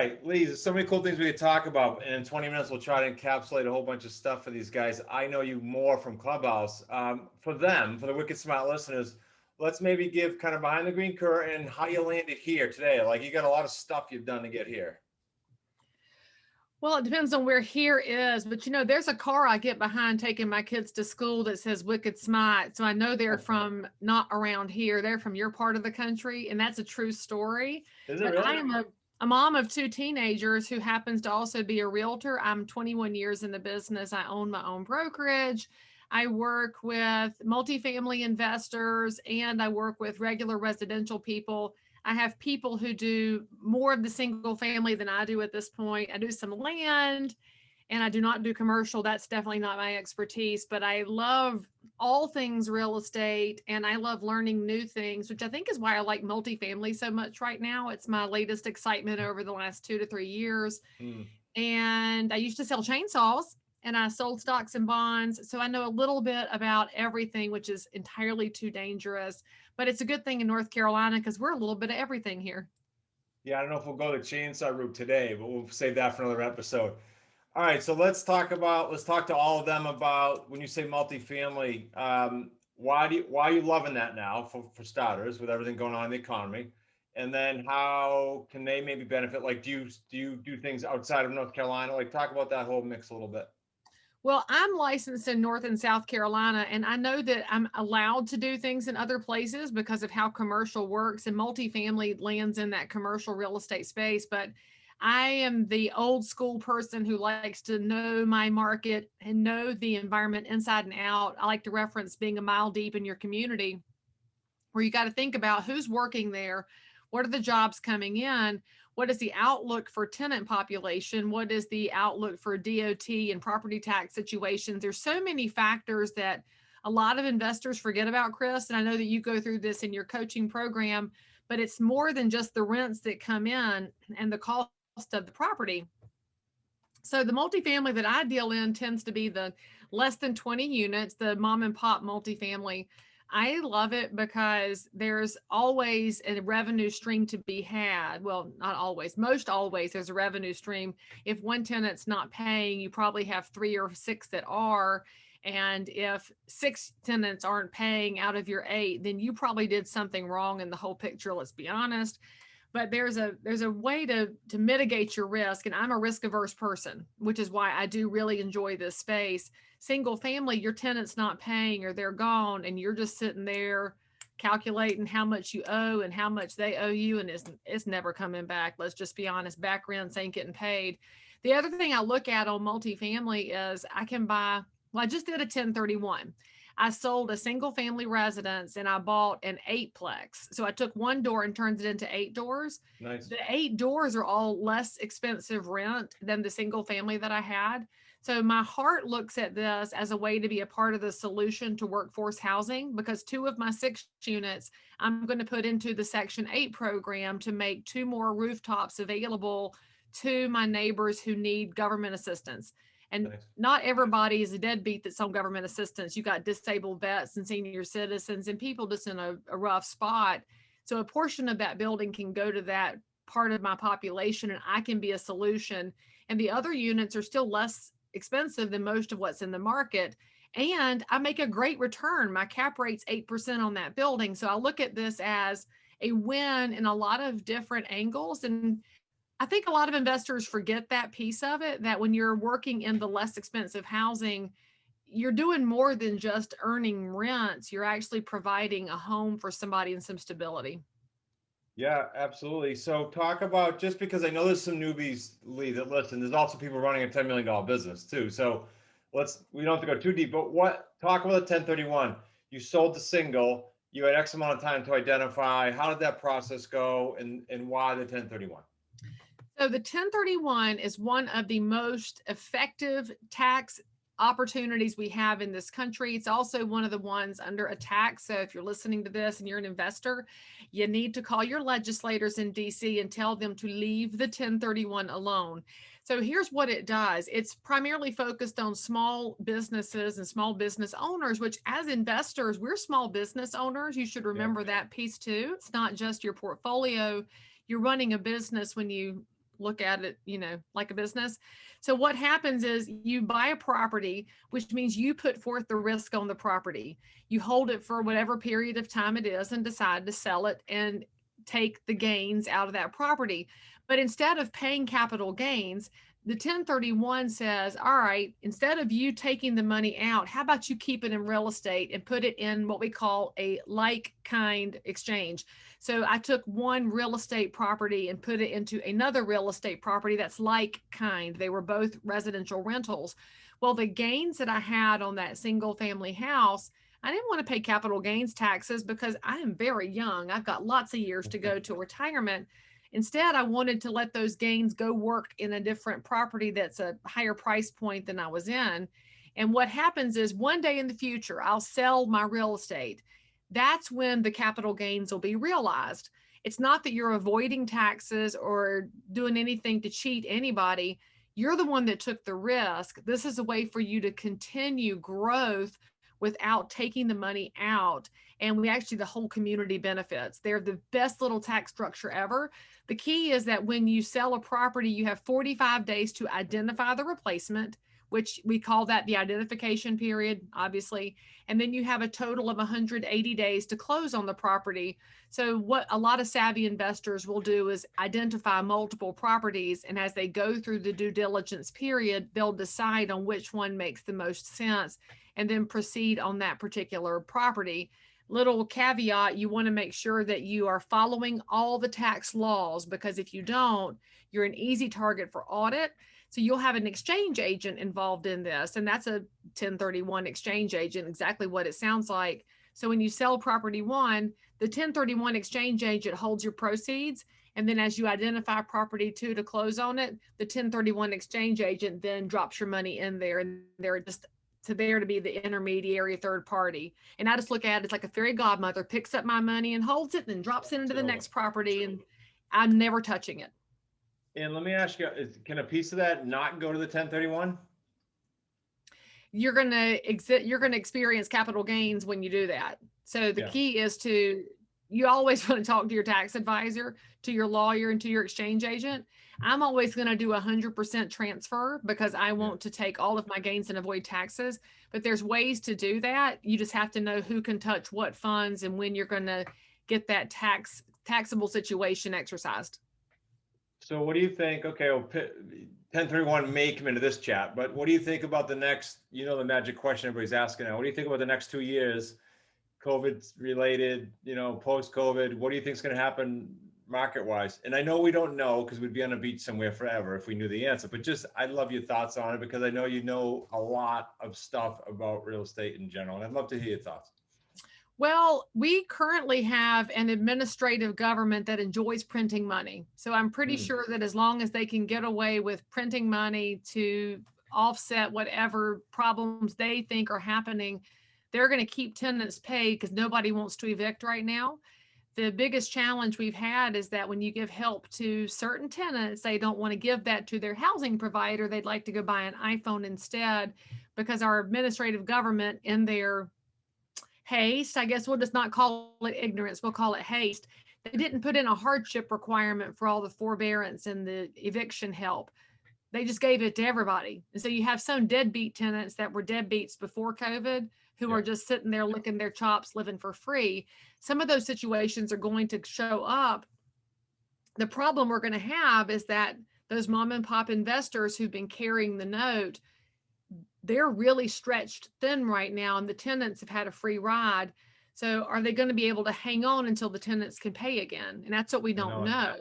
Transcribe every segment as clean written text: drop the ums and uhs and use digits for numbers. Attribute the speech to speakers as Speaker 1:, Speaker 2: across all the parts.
Speaker 1: right, Lee, there's so many cool things we could talk about. And in 20 minutes, we'll try to encapsulate a whole bunch of stuff for these guys. I know you more from Clubhouse. For them, for the Wicked Smart listeners, let's maybe give kind of behind the green curtain how you landed here today. Like you got a lot of stuff you've done to get here.
Speaker 2: Well, it depends on where here is, but there's a car I get behind taking my kids to school that says Wicked Smart. So I know they're from not around here. They're from your part of the country, and that's a true story.
Speaker 1: Is it
Speaker 2: But I
Speaker 1: really?
Speaker 2: am a mom of two teenagers who happens to also be a realtor. I'm 21 years in the business. I own my own brokerage. I work with multifamily investors and I work with regular residential people. I have people who do more of the single family than I do at this point. I do some land and I do not do commercial. That's definitely not my expertise, but I love all things real estate and I love learning new things, which I think is why I like multifamily so much right now. It's my latest excitement over the last 2 to 3 years.
Speaker 1: Hmm.
Speaker 2: And I used to sell chainsaws and I sold stocks and bonds. So I know a little bit about everything, which is entirely too dangerous. But it's a good thing in North Carolina because we're a little bit of everything here.
Speaker 1: Yeah, I don't know if we'll go the chainsaw route today, but we'll save that for another episode. All right, so let's talk to all of them about when you say multifamily. Why are you loving that now for starters with everything going on in the economy, and then how can they maybe benefit? Like, do you do things outside of North Carolina? Like, talk about that whole mix a little bit.
Speaker 2: Well, I'm licensed in North and South Carolina, and I know that I'm allowed to do things in other places because of how commercial works, and multifamily lands in that commercial real estate space. But I am the old school person who likes to know my market and know the environment inside and out. I like to reference being a mile deep in your community, where you got to think about who's working there, what are the jobs coming in, what is the outlook for tenant population, what is the outlook for DOT and property tax situations. There's so many factors that a lot of investors forget about, Chris, and I know that you go through this in your coaching program, but it's more than just the rents that come in and the cost of the property. So the multifamily that I deal in tends to be the less than 20 units, the mom and pop multifamily. I love it because there's always a revenue stream to be had. Well, not always, most always there's a revenue stream. If one tenant's not paying, you probably have three or six that are. And if six tenants aren't paying out of your eight, then you probably did something wrong in the whole picture. Let's be honest. But there's a way to mitigate your risk, and I'm a risk averse person, which is why I do really enjoy this space. Single family, your tenant's not paying or they're gone and you're just sitting there calculating how much you owe and how much they owe you, and it's never coming back. Let's just be honest, back rents ain't getting paid. The other thing I look at on multifamily is I can buy, well, I just did a 1031. I sold a single family residence and I bought an eightplex. So I took one door and turned it into eight doors.
Speaker 1: Nice.
Speaker 2: The eight doors are all less expensive rent than the single family that I had. So my heart looks at this as a way to be a part of the solution to workforce housing, because two of my 6 units I'm going to put into the Section 8 program to make two more rooftops available to my neighbors who need government assistance. And
Speaker 1: Nice.
Speaker 2: not everybody is a deadbeat that's on government assistance. You got disabled vets and senior citizens and people just in a rough spot. So a portion of that building can go to that part of my population and I can be a solution. And the other units are still less expensive than most of what's in the market. And I make a great return. My cap rate's 8% on that building. So I look at this as a win in a lot of different angles. And I think a lot of investors forget that piece of it, that when you're working in the less expensive housing, you're doing more than just earning rents. You're actually providing a home for somebody and some stability.
Speaker 1: Yeah, absolutely. So talk about, just because I know there's some newbies, Lee, that listen, there's also people running a $10 million business too. So we don't have to go too deep, but talk about the 1031. You sold the single, you had X amount of time to identify. How did that process go, and why the 1031?
Speaker 2: So the 1031 is one of the most effective tax opportunities we have in this country. It's also one of the ones under attack. So if you're listening to this and you're an investor, you need to call your legislators in DC and tell them to leave the 1031 alone. So here's what it does. It's primarily focused on small businesses and small business owners, which as investors, we're small business owners. You should remember that piece too. It's not just your portfolio. You're running a business when you look at it, like a business. So what happens is you buy a property, which means you put forth the risk on the property. You hold it for whatever period of time it is and decide to sell it and take the gains out of that property. But instead of paying capital gains, the 1031 says, all right, instead of you taking the money out, how about you keep it in real estate and put it in what we call a like kind exchange. So I took one real estate property and put it into another real estate property that's like kind. They were both residential rentals. Well, the gains that I had on that single family house, I didn't want to pay capital gains taxes because I am very young. I've got lots of years to go to retirement. Instead, I wanted to let those gains go work in a different property that's a higher price point than I was in. And what happens is one day in the future, I'll sell my real estate. That's when the capital gains will be realized. It's not that you're avoiding taxes or doing anything to cheat anybody. You're the one that took the risk. This is a way for you to continue growth without taking the money out. And the whole community benefits. They're the best little tax structure ever. The key is that when you sell a property, you have 45 days to identify the replacement, which we call that the identification period, obviously. And then you have a total of 180 days to close on the property. So what a lot of savvy investors will do is identify multiple properties. And as they go through the due diligence period, they'll decide on which one makes the most sense and then proceed on that particular property. Little caveat, you want to make sure that you are following all the tax laws, because if you don't, you're an easy target for audit. So you'll have an exchange agent involved in this, and that's a 1031 exchange agent, exactly what it sounds like. So when you sell property one, the 1031 exchange agent holds your proceeds, and then as you identify property two to close on it, the 1031 exchange agent then drops your money in there, and they're just there to be the intermediary third party. And I just look at it, it's like a fairy godmother picks up my money and holds it and drops it into the next property, and I'm never touching it.
Speaker 1: And let me ask you, can a piece of that not go to the 1031?
Speaker 2: You're going to experience capital gains when you do that. So the key is you always want to talk to your tax advisor, to your lawyer, and to your exchange agent. I'm always going to do 100% transfer because I want to take all of my gains and avoid taxes. But there's ways to do that. You just have to know who can touch what funds and when you're going to get that taxable situation exercised.
Speaker 1: So what do you think? Okay, well, 1031 may come into this chat, but what do you think about the next, the magic question everybody's asking now, what do you think about the next 2 years, COVID related, post-COVID, what do you think is going to happen market-wise? And I know we don't know because we'd be on a beach somewhere forever if we knew the answer, but I'd love your thoughts on it because I know you know a lot of stuff about real estate in general, and I'd love to hear your thoughts.
Speaker 2: Well, we currently have an administrative government that enjoys printing money. So I'm pretty sure that as long as they can get away with printing money to offset whatever problems they think are happening, they're going to keep tenants paid because nobody wants to evict right now. The biggest challenge we've had is that when you give help to certain tenants, they don't want to give that to their housing provider. They'd like to go buy an iPhone instead because our administrative government, in their haste, I guess we'll just not call it ignorance, we'll call it haste. They didn't put in a hardship requirement for all the forbearance and the eviction help. They just gave it to everybody. And so you have some deadbeat tenants that were deadbeats before COVID who are just sitting there licking their chops, living for free. Some of those situations are going to show up. The problem we're going to have is that those mom and pop investors who've been carrying the note, they're really stretched thin right now, and the tenants have had a free ride. So are they going to be able to hang on until the tenants can pay again? And that's what we don't know.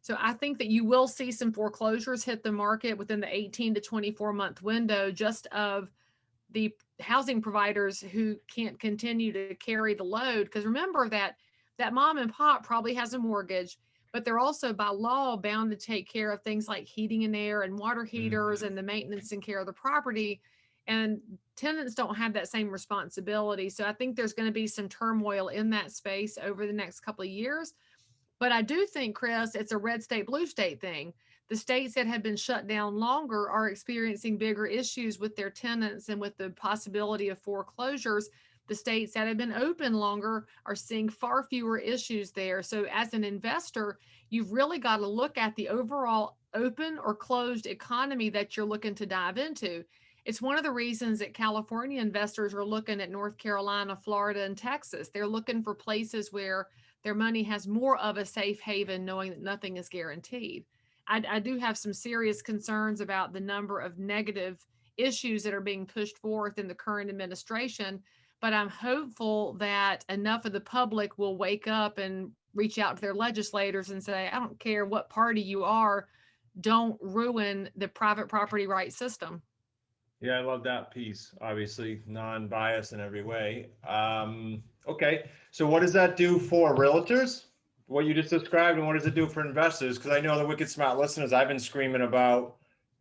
Speaker 2: So I think that you will see some foreclosures hit the market within the 18 to 24 month window, just of the housing providers who can't continue to carry the load. Because remember that mom and pop probably has a mortgage, but they're also by law bound to take care of things like heating and air and water heaters and the maintenance and care of the property. And tenants don't have that same responsibility. So I think there's going to be some turmoil in that space over the next couple of years. But I do think, Chris, it's a red state, blue state thing. The states that have been shut down longer are experiencing bigger issues with their tenants and with the possibility of foreclosures The states that have been open longer are seeing far fewer issues there. So as an investor, you've really got to look at the overall open or closed economy that you're looking to dive into. It's one of the reasons that California investors are looking at North Carolina, Florida, and Texas. They're looking for places where their money has more of a safe haven, knowing that nothing is guaranteed. I do have some serious concerns about the number of negative issues that are being pushed forth in the current administration, but I'm hopeful that enough of the public will wake up and reach out to their legislators and say, I don't care what party you are, don't ruin the private property rights system.
Speaker 1: Yeah, I love that piece. Obviously, non-biased in every way. Okay, so what does that do for realtors? What you just described, and what does it do for investors? Because I know the wicked smart listeners, I've been screaming about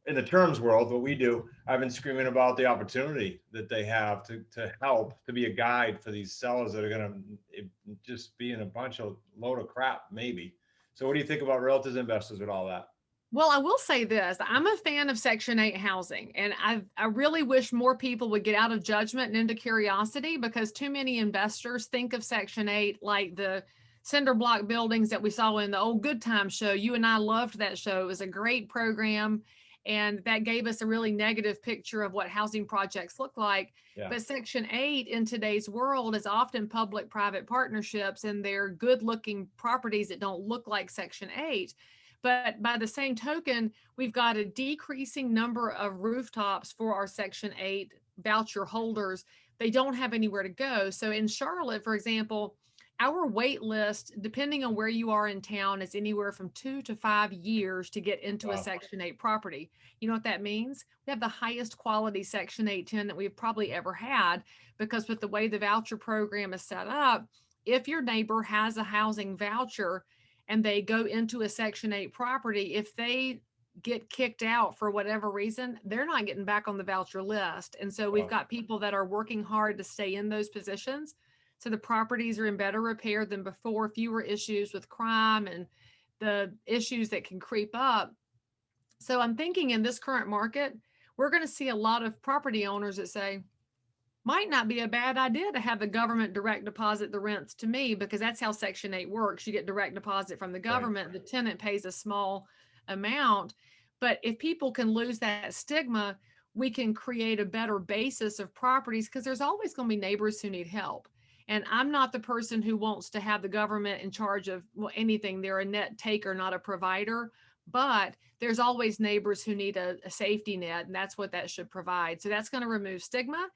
Speaker 1: in the terms world, what we do, I've been screaming about the opportunity that they have to help, to be a guide for these sellers that are going to just be in a bunch of load of crap, maybe. So what do you think about realtors, investors with all that?
Speaker 2: Well, I will say this. I'm a fan of Section 8 housing, and I really wish more people would get out of judgment and into curiosity, because too many investors think of Section 8 like the cinder block buildings that we saw in the old Good Times show. You and I loved that show. It was a great program, and that gave us a really negative picture of what housing projects look like.
Speaker 1: Yeah.
Speaker 2: But Section 8 in today's world is often public-private partnerships, and they're good-looking properties that don't look like Section 8. But by the same token, we've got a decreasing number of rooftops for our Section 8 voucher holders. They don't have anywhere to go. So in Charlotte, for example, our wait list, depending on where you are in town, is anywhere from 2 to 5 years to get into a
Speaker 1: Wow.
Speaker 2: Section 8 property. You know what that means? We have the highest quality Section 8 tenant we've probably ever had, because with the way the voucher program is set up, if your neighbor has a housing voucher and they go into a Section 8 property, if they get kicked out for whatever reason, they're not getting back on the voucher list. And so we've
Speaker 1: Wow.
Speaker 2: got people that are working hard to stay in those positions. So the properties are in better repair than before, fewer issues with crime and the issues that can creep up. So I'm thinking in this current market, we're going to see a lot of property owners that say, might not be a bad idea to have the government direct deposit the rents to me, because that's how Section 8 works. You get direct deposit from the government, right. The tenant pays a small amount. But if people can lose that stigma, we can create a better basis of properties, because there's always going to be neighbors who need help. And I'm not the person who wants to have the government in charge of, well, anything. They're a net taker, not a provider. But there's always neighbors who need a safety net, and that's what that should provide. So that's going to remove stigma.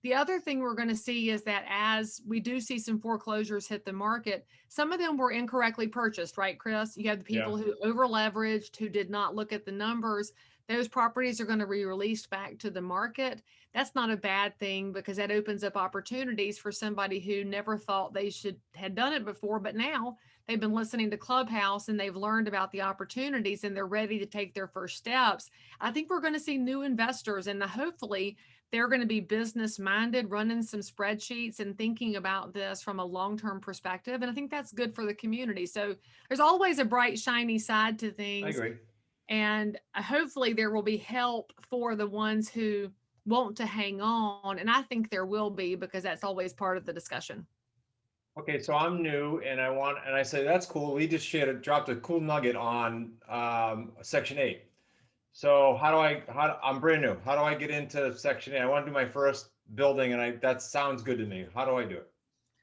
Speaker 2: The other thing we're going to see is that as we do see some foreclosures hit the market, some of them were incorrectly purchased, right, Chris? You have the people who over leveraged, who did not look at the numbers. Those properties are going to be released back to the market. That's not a bad thing, because that opens up opportunities for somebody who never thought they had done it before, but now they've been listening to Clubhouse and they've learned about the opportunities and they're ready to take their first steps. I think we're going to see new investors, and hopefully they're going to be business minded, running some spreadsheets and thinking about this from a long-term perspective. And I think that's good for the community. So there's always a bright, shiny side to things.
Speaker 1: I agree.
Speaker 2: And hopefully there will be help for the ones who want to hang on. And I think there will be, because that's always part of the discussion.
Speaker 1: Okay, so I'm new and I say, that's cool. We just dropped a cool nugget on Section 8. So I'm brand new. How do I get into Section 8? I want to do my first building, and that sounds good to me. How do I do it?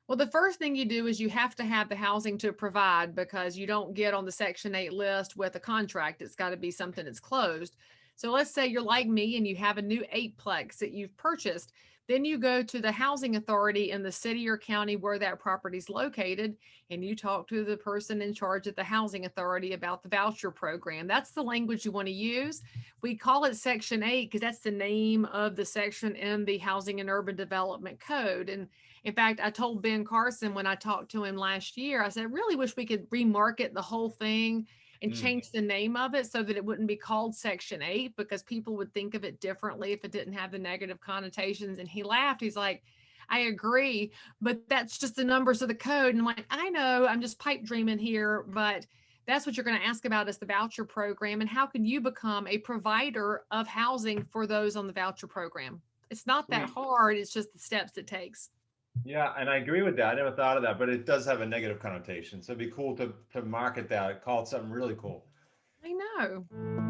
Speaker 2: Well, the first thing you do is you have to have the housing to provide, because you don't get on the Section 8 list with a contract. It's got to be something that's closed. So let's say you're like me and you have a new 8-plex that you've purchased. Then you go to the housing authority in the city or county where that property is located, and you talk to the person in charge at the housing authority about the voucher program. That's the language you want to use. We call it Section 8 because that's the name of the section in the Housing and Urban Development Code. And in fact, I told Ben Carson when I talked to him last year, I said, I really wish we could remarket the whole thing and change the name of it so that it wouldn't be called Section 8, because people would think of it differently if it didn't have the negative connotations. And he laughed. He's like, I agree, but that's just the numbers of the code. And I'm like, I know, I'm just pipe dreaming here, but that's what you're going to ask about, is the voucher program and how can you become a provider of housing for those on the voucher program. It's not that hard. It's just the steps it takes.
Speaker 1: Yeah, and I agree with that. I never thought of that, but it does have a negative connotation. So it'd be cool to market that, call it something really cool.
Speaker 2: I know.